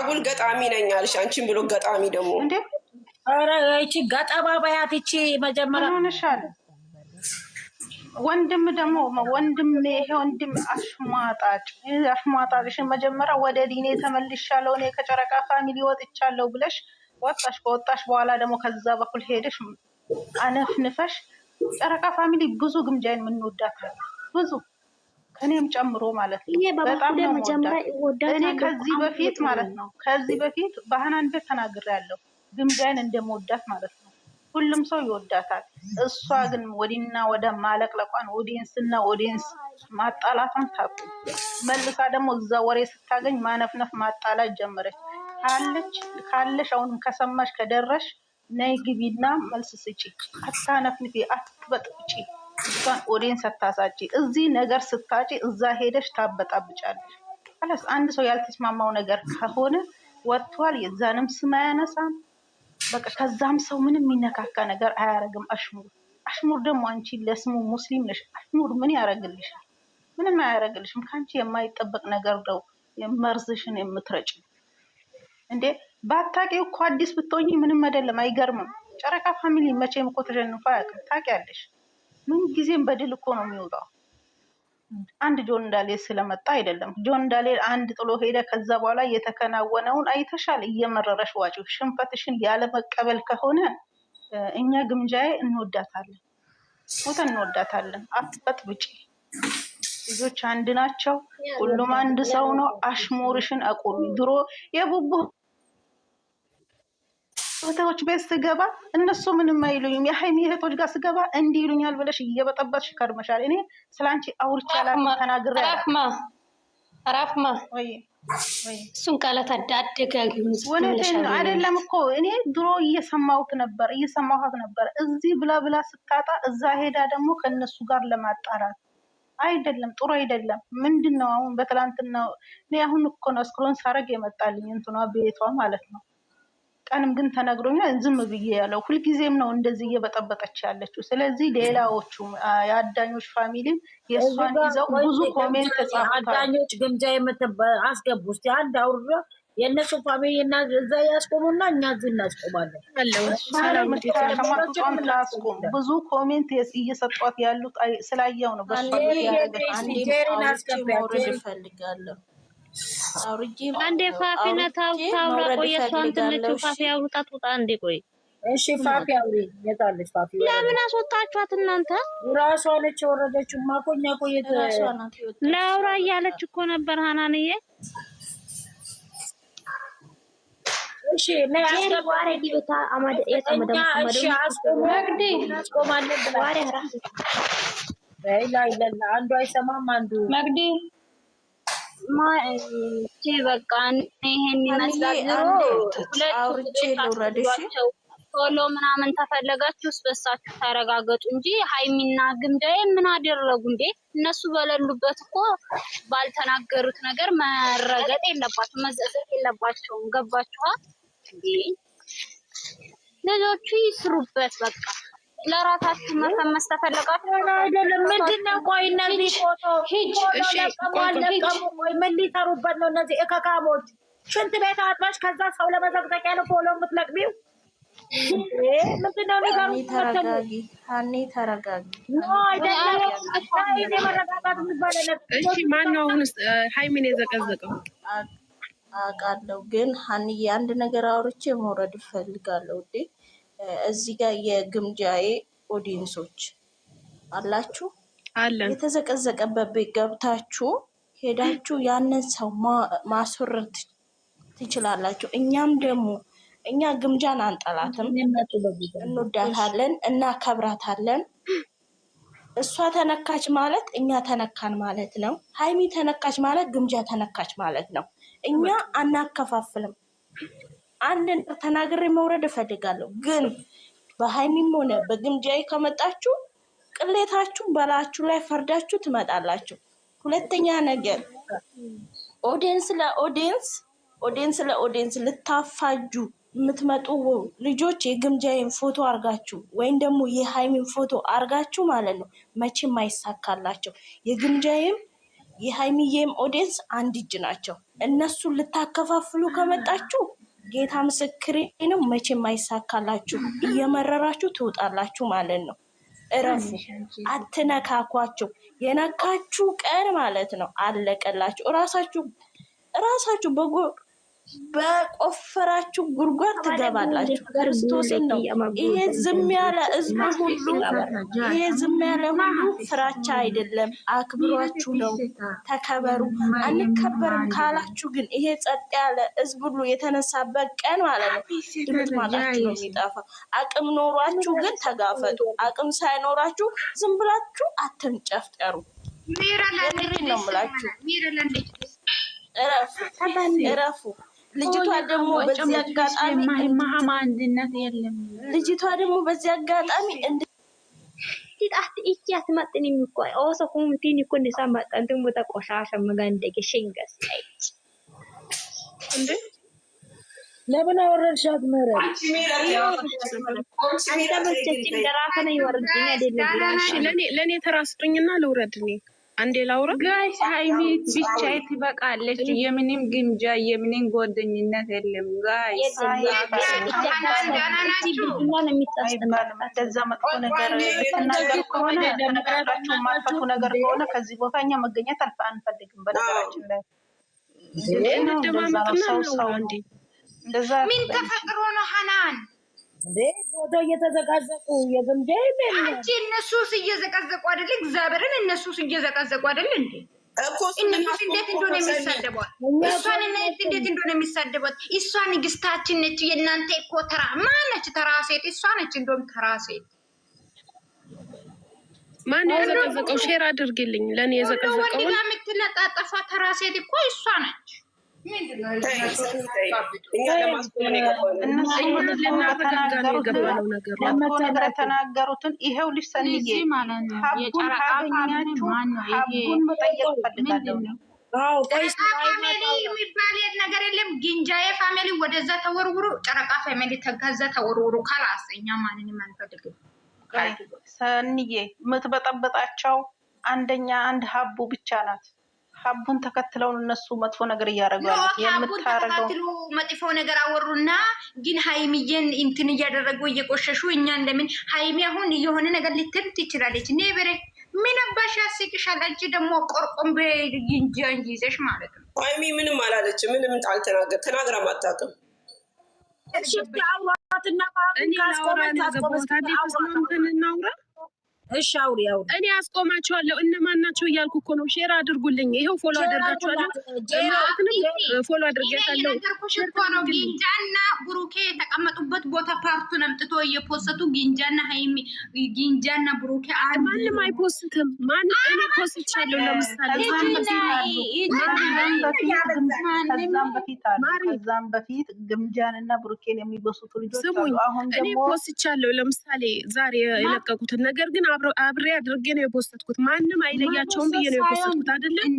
አጉል ገጣሚ ነኝ አልሽ። አንቺን ብሎ ገጣሚ ደግሞ እንዴ! ኧረ እቺ ገጠባ ባያት እቺ መጀመሪያ ሆነሻል። ወንድም ደግሞ ወንድም ይሄ ወንድም አሽሟጣጭሽን መጀመሪያ ወደ ዲኔ ተመልሻለሁ እኔ ከጨረቃ ፋሚሊ ወጥቻለሁ ብለሽ ወጣሽ። ከወጣሽ በኋላ ደግሞ ከዛ በኩል ሄደሽ አነፍንፈሽ ጨረቃ ፋሚሊ ብዙ ግምጃይን የምንወዳታለን ብዙ ከኔም ጨምሮ ማለት ነው። በጣም ነው እኔ ከዚህ በፊት ማለት ነው ከዚህ በፊት ባህናን ቤት ተናግሬያለሁ ግምጃይን እንደምወዳት ማለት ነው። ሁሉም ሰው ይወዳታል። እሷ ግን ወዲና ወደ ማለቅለቋን ኦዲየንስና ኦዲየንስ ማጣላቷን ታቁ። መልሳ ደግሞ እዛ ወሬ ስታገኝ ማነፍነፍ ማጣላት ጀመረች። ካለሽ አሁንም ከሰማሽ ከደረሽ ነይ ግቢና መልስ ስጪ። አታነፍንፊ፣ አትበጥብጪ፣ እሷን ኦዲየንስ አታሳጪ። እዚህ ነገር ስታጪ እዛ ሄደሽ ታበጣብጫለሽ። አለስ አንድ ሰው ያልተስማማው ነገር ከሆነ ወጥቷል። የዛንም ስም አያነሳም። በቃ ከዛም ሰው ምንም የሚነካካ ነገር አያረግም። አሽሙር ደግሞ አንቺ ለስሙ ሙስሊም ነሽ። አሽሙር ምን ያረግልሻል? ምንም አያረግልሽም። ካንቺ የማይጠበቅ ነገር ነው የመርዝሽን የምትረጭ እንዴ። ባታቂው እኮ አዲስ ብትሆኚ ምንም አይደለም፣ አይገርምም። ጨረቃ ፋሚሊ መቼም እኮ ተሸንፎ አያውቅም። ታውቂያለሽ፣ ምን ጊዜም በድል እኮ ነው የሚወጣው። አንድ ጆን ዳንኤል ስለመጣ አይደለም። ጆን ዳንኤል አንድ ጥሎ ሄደ። ከዛ በኋላ የተከናወነውን አይተሻል። እየመረረሽ ዋጪው። ሽንፈትሽን ያለ መቀበል ከሆነ እኛ ግምጃዬ እንወዳታለን፣ ሞተን እንወዳታለን። አትበጥብጪ። ልጆች አንድ ናቸው። ሁሉም አንድ ሰው ነው። አሽሙርሽን አቁሚ። ድሮ የቡቡ እህቶች ቤት ስገባ እነሱ ምንም አይሉኝም። የሀይሚ እህቶች ጋር ስገባ እንዲህ ይሉኛል ብለሽ እየበጠበጥሽ ከርመሻል። እኔ ስላንቺ አውርቻ ላይ ተናግሬ አራፍማ ወይ እሱን ቃላት አደጋጊውን ወነቴን አይደለም እኮ እኔ ድሮ እየሰማሁት ነበር። እዚህ ብላ ስታጣ እዛ ሄዳ ደግሞ ከነሱ ጋር ለማጣራት አይደለም። ጥሩ አይደለም። ምንድነው አሁን በትላንትና እኔ አሁን እኮ ነው ስክሮን ሳረግ የመጣልኝ እንትኗ ቤቷ ማለት ነው። ቀንም ግን ተነግሮኛል ዝም ብዬ ያለው ሁልጊዜም ነው እንደዚህ እየበጠበጠች ያለችው። ስለዚህ ሌላዎቹ የአዳኞች ፋሚሊም የእሷን ይዘው ብዙ ኮሜንት ተጻፉ። አዳኞች ግምጃ አስገቡ እስቲ አንድ አውርዶ የእነሱ ፋሚሊ እና እዛ ያስቆሙና እኛ እዚህ እናስቆማለን። ብዙ ኮሜንት እየሰጧት ያሉት ስላየው ነው። በሷ ጄሪን አስገቢያቸው ይፈልጋለሁ። አንዴ ፋፊና ታውራ ቆየሷን ትንሽ ፋፊ አውጣት ውጣ እንዴ ቆይ እሺ ፋፊ አውሪ የታለች ፋፊ ለምን አስወጣችኋት እናንተ? ራሷ ነች የወረደችው። ማቆኛ ቆየት ላውራ እያለች እኮ ነበር ሀናንዬ። እሺ ነይ አስገባሪ ዲታ አማደ የተመደመ እሺ አስቆማግዲ አስቆማለን ዋሪ ራስ ላይ አንዱ አይሰማም አንዱ መግዲ ማእቺ በቃ ይሄን ይመስላል። ቶሎ ምናምን ተፈለጋችሁስ በሳችሁ ተረጋገጡ እንጂ ሃይሚና ግምጃዬ ምን አደረጉ እንዴ? እነሱ በሌሉበት እኮ ባልተናገሩት ነገር መረገጥ የለባቸው መዘዘት የለባቸውም። ገባችኋ እንዴ? ልጆቹ ይስሩበት በቃ። ለራሳችሁ መፈመስ ተፈለጋችሁ አይደለም። ምንድነው ቆይ እነዚህ ፎቶ ሂጅ እሺ ቆይ ምን ሊሰሩበት ነው እነዚህ እከካሞች? ሽንት ቤት አጥባሽ ከዛ ሰው ለመዘቅዘቂያ ነው ፎሎ የምትለቅሚው? ምንድነው ነገሩ? ሀኒ ተረጋጊ። እሺ ማነው አሁን ሃይሚን የዘቀዘቀው? አውቃለሁ ግን ሀኒዬ አንድ ነገር አውርቼ መውረድ እፈልጋለሁ እንዴ። እዚህ ጋር የግምጃዬ ኦዲየንሶች አላችሁ አለን። የተዘቀዘቀበት ቤት ገብታችሁ ሄዳችሁ ያንን ሰው ማስወረድ ትችላላችሁ። እኛም ደግሞ እኛ ግምጃን አንጠላትም፣ እንወዳታለን፣ እናከብራታለን። እሷ ተነካች ማለት እኛ ተነካን ማለት ነው። ሃይሚ ተነካች ማለት ግምጃ ተነካች ማለት ነው። እኛ አናከፋፍልም። አንድ ነገር ተናግሬ መውረድ እፈልጋለሁ። ግን በሃይሚም ሆነ በግምጃዬ ከመጣችሁ ቅሌታችሁ በላችሁ ላይ ፈርዳችሁ ትመጣላችሁ። ሁለተኛ ነገር ኦዲየንስ ለኦዲየንስ ልታፋጁ የምትመጡ ልጆች የግምጃዬን ፎቶ አርጋችሁ ወይም ደግሞ የሃይሚን ፎቶ አርጋችሁ ማለት ነው መቼም አይሳካላቸው። የግምጃዬም የሃይሚዬም ኦዲየንስ አንድ እጅ ናቸው። እነሱን ልታከፋፍሉ ከመጣችሁ ጌታ ምስክሬ ነው መቼም አይሳካላችሁ። እየመረራችሁ ትውጣላችሁ ማለት ነው። እረፉ፣ አትነካኳቸው። የነካችሁ ቀን ማለት ነው አለቀላችሁ። እራሳችሁ በቆፈራችሁ ጉድጓድ ትገባላችሁ። ክርስቶስን ነው። ይሄ ዝም ያለ ህዝብ ሁሉ ፍራቻ አይደለም፣ አክብሯችሁ ነው። ተከበሩ። አንከበርም ካላችሁ ግን ይሄ ጸጥ ያለ ህዝብ ሁሉ የተነሳበት ቀን ማለት ነው ድምፅ ማጣችሁ ነው የሚጠፋ። አቅም ኖሯችሁ ግን ተጋፈጡ። አቅም ሳይኖራችሁ ዝም ብላችሁ አትንጨፍጠሩ። ነው ምላችሁ። እረፉ። ልጅቷ ደግሞ በዚህ አጋጣሚ አንድነት የለም። ልጅቷ ደግሞ በዚህ አጋጣሚ ቲጣት ኢኪያት ማጥኒ ምቆይ ኦሶ ኩምቲኒ ኩን ሰማጣን ደሞ ተቆሻሻ መጋንደገ ሽንገስ እንዴ ለምን አወረድሻት? መረብ ለኔ ተራስጡኝና ልውረድ። እኔ አንዴ ላውራ። ጋይስ ሃይሚ ብቻ ትበቃለች። የምንም ግምጃ የምንም ጓደኝነት የለም። ጋይስ እንደዛ መጥፎ ነገር ተናገር ከሆነ ተነግራችሁ ማጥፋቱ ነገር ከሆነ ከዚህ ቦታ እኛ መገኘት አንፈልግም። በነገራችን ላይ እንደዛ ምን ተፈጥሮ ነው ሐናን ቦዶ እየተዘጋዘቁ የግምጃ አንቺ እነሱስ እየዘቀዘቁ አይደል? እግዚአብሔርን እነሱስ እየዘቀዘቁ አይደል እንዴ? እነሱስ እንዴት እንደሆነ የሚሳደቧት እሷን እንዴት እንደሆነ የሚሳደቧት እሷ ንግስታችን ነች። የእናንተ እኮ ተራ ማነች? ተራ ሴት እሷ ነች። እንደውም ተራ ሴት ማን የዘቀዘቀው? ሼር አድርግልኝ። ለኔ የዘቀዘቀው ወንድ ጋር የምትለጣጠፋ ተራ ሴት እኮ እሷ ነች። የተናገሩትን ይሄው ሊሰንዬ ሀቡን ካገኛችሁ ሀቡን መጠየቅ ፈልጋለሁ። የሚባል ነገር የለም። ግንጃዬ ፋሚሊ ወደዛ ተወርውሩ፣ ጨረቃ ፋሚሊ ከዛ ተወርውሩ። ካላስ እኛ ማንንም አንፈልግም። ሰንዬ የምትበጠበጣቸው አንድ ሀቡ ብቻ ናት። ሀቡን ተከትለው እነሱ መጥፎ ነገር እያደረጉ የምታረገው መጥፎ ነገር አወሩና ግን ሃይሚዬን እንትን እያደረጉ እየቆሸሹ እኛ እንደምን ሃይሚ አሁን የሆነ ነገር ልትል ትችላለች። ኔብሬ ምን አባሽ ያስቅሻል? አንቺ ደግሞ ቆርቆም በግንጃን ይዘሽ ማለት ነው። ሃይሚ ምንም አላለች። ምንም ተናግራ ማታውቅም። እሺ አውራትና እሺ አውሪ እኔ አስቆማቸዋለሁ። እነማን ናቸው እያልኩ እኮ ነው። ሼር አድርጉልኝ። ይሄው ፎሎ አደርጋቸዋለሁ። ፎሎ አድርጌታለሁ። ነው ጊንጃና ብሩኬ የተቀመጡበት ቦታ ፓርቱን አምጥቶ እየፖስቱ ጊንጃና ሃይሚ ጊንጃና ብሩኬ ማንም አይፖስትም። ማንም እኔ ፖስትቻለሁ። ለምሳሌ ከዛም በፊት ግምጃንና ብሩኬን የሚበሱት ልጆች አሁን እኔ ፖስትቻለሁ። ለምሳሌ ዛሬ የለቀቁትን ነገር ግን አብሬ አድርጌ ነው የፖስትኩት። ማንም አይለያቸውም ብዬ ነው የፖስትኩት አይደለም።